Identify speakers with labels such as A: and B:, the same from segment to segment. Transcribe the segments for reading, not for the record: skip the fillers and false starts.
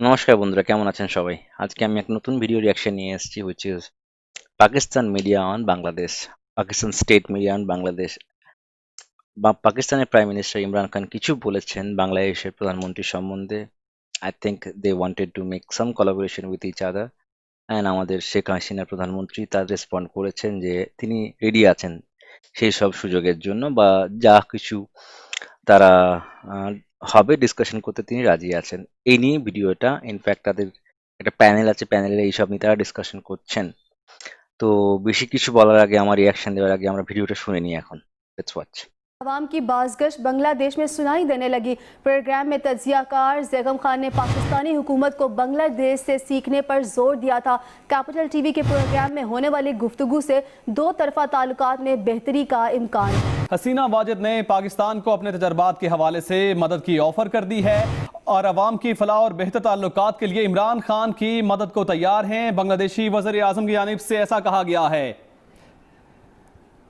A: নমস্কার বন্ধুরা, কেমন আছেন সবাই? আজকে আমি এক নতুন ভিডিও রিয়াকশন নিয়ে এসেছি, which is Pakistan media on Bangladesh, Pakistan state media on Bangladesh. বা পাকিস্তানের প্রাইম মিনিস্টার ইমরান খান কিছু বলেছেন বাংলাদেশের প্রধানমন্ত্রী সম্বন্ধে। I think they wanted to make some collaboration with each other, and আমাদের শেখ হাসিনা প্রধানমন্ত্রী তার রেসপন্ড করেছেন যে তিনি রেডি আছেন সেই সব সুযোগের জন্য, বা যা কিছু তারা আহ, হবে ডিসকাশন করতে তিনি রাজি আছেন। এই নিয়ে ভিডিওটা, ইনফ্যাক্ট তাদের একটা প্যানেল আছে, প্যানেলে এইসব নিয়ে তারা ডিসকাশন করছেন। তো বেশি কিছু বলার আগে, আমার রিয়াকশন দেওয়ার আগে আমরা ভিডিওটা শুনে নিই এখন। Let's watch.
B: अवाम की बाज़गश्त बांग्लादेश में सुनाई देने लगी। प्रोग्राम में तजियाकार ज़ैगम खान ने पाकिस्तानी हुकूमत को बांग्लादेश से सीखने पर जोर दिया था। कैपिटल टीवी के प्रोग्राम में होने वाली गुफ्तगू से दो तरफा ताल्लुकात में बेहतरी का इम्कान।
C: हसीना वाजिद ने पाकिस्तान को अपने तजर्बात के हवाले से मदद की ऑफर कर दी है और अवाम की फलाह और बेहतर ताल्लुकात के लिए इमरान खान की मदद को तैयार हैं। बांग्लादेशी वज़ीर आज़म की जानिब से ऐसा कहा गया है।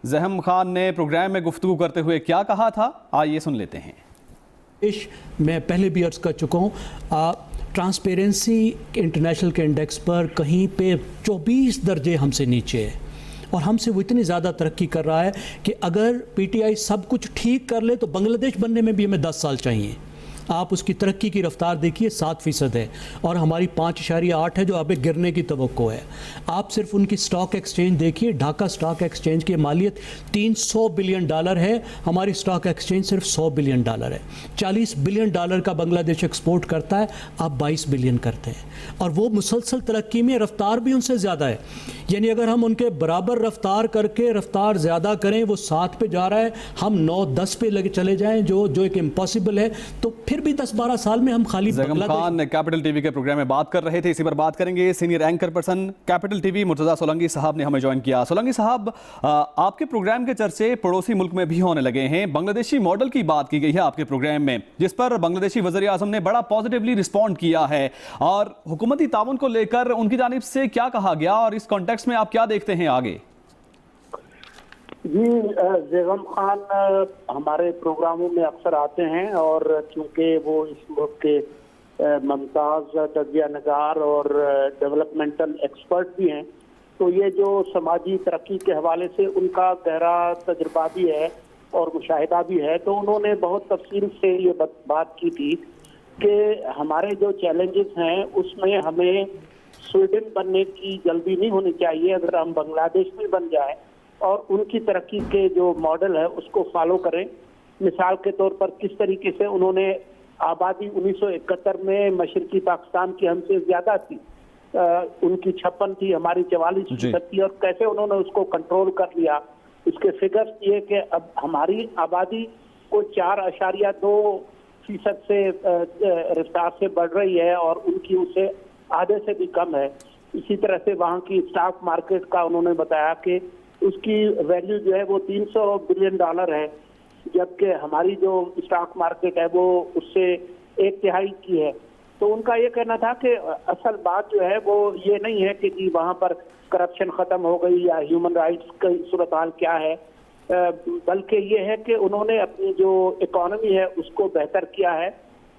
C: ज़हम खान ने प्रोग्राम में गुफ्तगू करते हुए क्या कहा था, आइए सुन लेते हैं।
D: मैं पहले भी अर्ज़ कर चुका हूँ, ट्रांसपेरेंसी इंटरनेशनल के इंडेक्स पर कहीं पे 24 दर्जे हमसे नीचे है, और हमसे वो इतनी ज़्यादा तरक्की कर रहा है कि अगर पीटीआई सब कुछ ठीक कर ले तो बांग्लादेश बनने में भी हमें 10 साल चाहिए। आप उसकी तरक्की की रफ्तार देखिए, 7% है, और हमारी 5.8 है जो अब गिरने की तवक्को है। आप सिर्फ उनकी स्टॉक एक्सचेंज देखिए, ढाका स्टॉक एक्सचेंज की मालियत $300 बिलियन है, हमारी स्टॉक एक्सचेंज सिर्फ $100 बिलियन है। $40 बिलियन का बांग्लादेश एक्सपोर्ट करता है, आप 22 बिलियन करते हैं, और वो मुसलसल तरक्की में रफ्तार भी उनसे ज़्यादा है। यानी अगर हम उनके बराबर रफ्तार करके रफ्तार ज़्यादा करें, वो 7 पे जा रहा है, हम 9-10 पे लगे चले जाएं, जो एक इम्पॉसिबल है, तो फिर भी 10-12 साल में हम खाली।
C: ज़ैगम खान कैपिटल टीवी के प्रोग्राम में बात कर रहे थे, इसी पर बात करेंगे। Senior anchor person capital TV Murtaza Solanki साहब ने हमें ज्वाइन किया। सोलंकी साहब, आपके प्रोग्राम के चर्चे पड़ोसी मुल्क में भी होने लगे हैं। बांग्लादेशी मॉडल की बात की गई है आपके प्रोग्राम में, जिस पर बांग्लादेशी वज़ीर आज़म ने बड़ा पॉजिटिवली रिस्पॉन्ड किया है, और हुकूमती ताउन को लेकर उनकी जानिब से क्या कहा गया, और इस कॉन्टेक्स्ट में आप क्या देखते हैं आगे?
E: जी, ज़ैगम खान हमारे प्रोग्रामों में अक्सर आते हैं, और चूंकि वो इस मुल्क के मुमताज़ तजिया नगार और डेवलपमेंटल एक्सपर्ट भी हैं, तो ये जो समाजी तरक्की के हवाले से उनका गहरा तजुर्बा भी है और मुशाहिदा भी है, तो उन्होंने बहुत तफसील से ये बात की थी कि हमारे जो चैलेंजेस हैं उसमें हमें स्वीडन बनने की जल्दी नहीं होनी चाहिए। अगर हम बांग्लादेश भी बन जाए और उनकी तरक्की के जो मॉडल है उसको फॉलो करें। मिसाल के तौर पर किस तरीके से उन्होंने आबादी 1971 में मशरकी पाकिस्तान की हमसे ज्यादा थी, उनकी 56 थी, हमारी 44% थी, और कैसे उन्होंने उसको कंट्रोल कर लिया। इसके फिगर्स ये कि अब हमारी आबादी को 4.2% से रफ्तार से बढ़ रही है, और उनकी उससे आधे से भी कम है। इसी तरह से वहाँ की स्टॉक मार्केट का उन्होंने बताया कि उसकी वैल्यू जो है वो $300 बिलियन है, जबकि हमारी जो स्टॉक मार्केट है वो उससे 1/3 की है। तो उनका ये कहना था कि असल बात जो है वो ये नहीं है कि जी वहाँ पर करप्शन खत्म हो गई या ह्यूमन राइट्स की सूरत हाल क्या है, बल्कि ये है कि उन्होंने अपनी जो इकोनॉमी है उसको बेहतर किया है।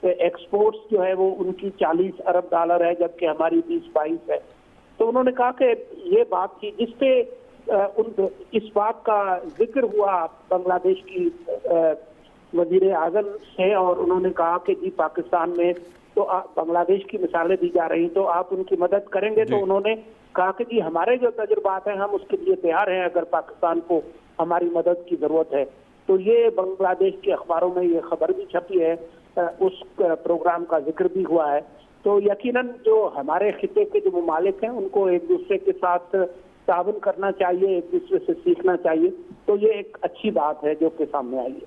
E: एक्सपोर्ट्स जो है वो उनकी $40 अरब है, जबकि हमारी 20-22 है। तो उन्होंने कहा कि ये बात थी जिसपे इस बात का जिक्र हुआ बांग्लादेश की वजीर आजम से, और उन्होंने कहा कि जी पाकिस्तान में तो बांग्लादेश की मिसालें दी जा रही, तो आप उनकी मदद करेंगे। तो उन्होंने कहा कि जी हमारे जो तजुर्बात हैं हम उसके लिए तैयार हैं अगर पाकिस्तान को हमारी मदद की जरूरत है। तो ये बांग्लादेश के अखबारों में ये खबर भी छपी है, उस प्रोग्राम का जिक्र भी हुआ है। तो यकीनन जो हमारे खिते के जो ममालिक हैं उनको एक दूसरे के साथ ताउन करना चाहिए, एक दूसरे से सीखना चाहिए। तो ये एक अच्छी बात है जो कि सामने आई है।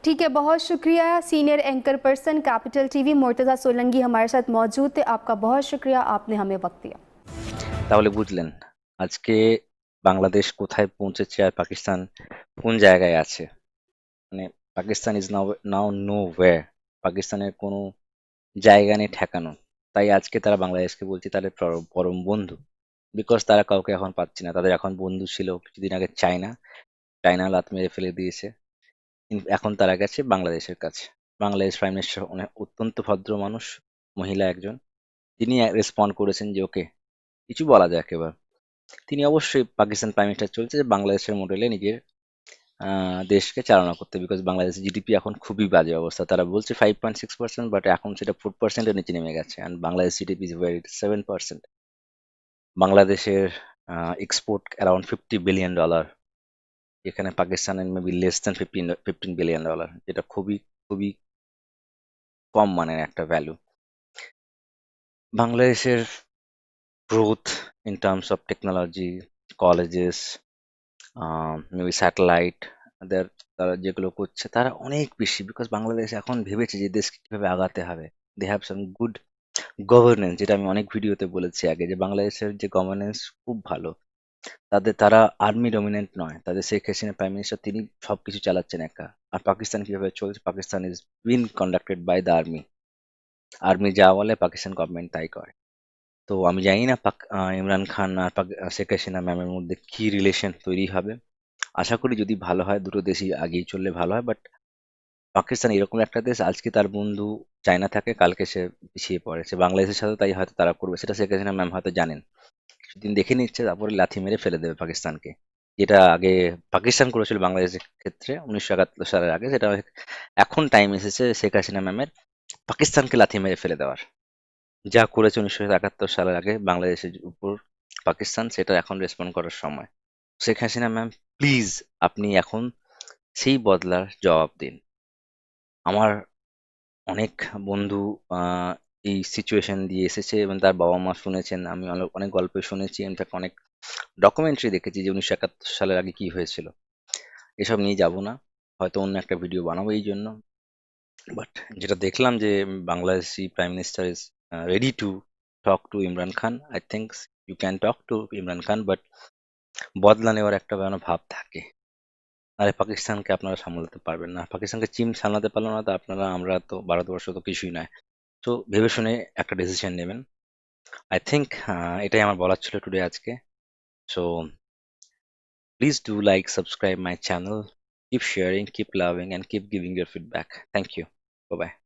B: ठीक है, बहुत शुक्रिया। Senior anchor person capital TV Murtaza Solanki हमारे साथ मौजूद थे। आपका बहुत शुक्रिया, आपने हमें वक्त दिया।
A: তাহলে বুঝলেন আজকে বাংলাদেশ কোথায় পৌঁছেছে আর পাকিস্তান কোন জায়গায় আছে। মানে Pakistan is now no wire, পাকিস্তানের কোনো জায়গা নেই ঠেকানো। তাই আজকে তারা বাংলাদেশকে বলছে তাদের পরম বন্ধু, বিকজ তারা কাউকে এখন পাচ্ছে না। তাদের এখন বন্ধু ছিল কিছুদিন আগে চায়না, চায়না লাত মেরে ফেলে দিয়েছে। কিন্তু এখন তারা গেছে বাংলাদেশের কাছে। বাংলাদেশ প্রাইম মিনিস্টার অনেক অত্যন্ত ভদ্র মানুষ, মহিলা একজন, তিনি রেসপন্ড করেছেন যে ওকে, কিছু বলা যায় একেবারে। তিনি অবশ্যই পাকিস্তান প্রাইম মিনিস্টার চলছে যে বাংলাদেশের মডেলে নিজের দেশকে চালনা করতে, বিকজ বাংলাদেশের জিডিপি এখন খুবই বাজে অবস্থা। তারা বলছে 5.6%, বাট এখন সেটা 4%-এর নিচে নেমে গেছে, and Bangladesh GDP is very 7%। বাংলাদেশের এক্সপোর্ট অ্যারাউন্ড $50 বিলিয়ন, এখানে পাকিস্তানের maybe less than 15 billion dollar, যেটা খুবই খুবই কম মানের একটা ভ্যালু। বাংলাদেশের growth in terms of technology, colleges, maybe satellite, তাদের তারা যেগুলো করছে তারা অনেক বেশি, বিকজ বাংলাদেশ এখন ভেবেছে যে দেশকে কিভাবে আগাতে হবে। They have some good governance, যেটা আমি অনেক ভিডিওতে বলেছি আগে, যে বাংলাদেশের যে গভর্নেন্স খুব ভালো। তারা আর্মি ডমিনেন্ট নয়, তাদের শেখ হাসিনা প্রাইম মিনিস্টার, তিনি সবকিছু চালাচ্ছেন একা। আর পাকিস্তান কিভাবে চলছে, Pakistan is been conducted by the army. Army যা বলে পাকিস্তান গভর্নমেন্ট তাই করে। তো আমি জানি না ইমরান খান আর শেখ হাসিনা ম্যামের মধ্যে কি রিলেশন তৈরি হবে। আশা করি যদি ভালো হয়, দুটো দেশই আগিয়ে চললে ভালো হয়। বাট পাকিস্তান এরকম একটা দেশ, আজকে তার বন্ধু চায়না থাকে, কালকে সে পিছিয়ে পড়ে, সে বাংলাদেশের সাথে তাই হয়তো তারা করবে, সেটা শেখ হাসিনা ম্যাম হয়তো জানেন। কিছুদিন দেখে নিচ্ছে, তারপরে লাথি মেরে ফেলে দেবে পাকিস্তানকে, যেটা আগে পাকিস্তান করেছিল বাংলাদেশের ক্ষেত্রে 1971 সালের আগে। সেটা এখন টাইম এসেছে শেখ হাসিনা ম্যামের পাকিস্তানকে লাথি মেরে ফেলে দেওয়ার। যা করেছে 1971 সালের আগে বাংলাদেশের উপর পাকিস্তান, সেটা এখন রেসপন্ড করার সময়। শেখ হাসিনা ম্যাম, প্লিজ আপনি এখন সেই বদলার জবাব দিন। আমার অনেক বন্ধু আহ, এই সিচুয়েশন দিয়ে এসেছে এবং তার বাবা মা শুনেছেন, আমি অনেক অনেক গল্প শুনেছি, ইনফ্যাক্ট অনেক ডকুমেন্টারি দেখেছি যে 1971 সালের আগে কি হয়েছিল। এসব নিয়ে যাব না, হয়তো অন্য একটা ভিডিও বানাবো এই জন্য। বাট যেটা দেখলাম যে Bangladeshi prime minister is ready to talk to Imran Khan. I think you can talk to Imran Khan, but বদলা নেওয়ার একটা যেন ভাব থাকে। আরে পাকিস্তানকে আপনারা সামলাতে পারবেন না, পাকিস্তানকে চীন সামলাতে পারলো না, তো আপনারা, আমরা তো ভারতবর্ষ তো কিছুই নয়। তো ভেবে শুনে একটা ডিসিশন নেবেন। আই থিঙ্ক এটাই আমার বলার ছিল টুডে আজকে। So please do like, subscribe my channel, keep sharing, keep loving, and keep giving your feedback. Thank you. Bye bye.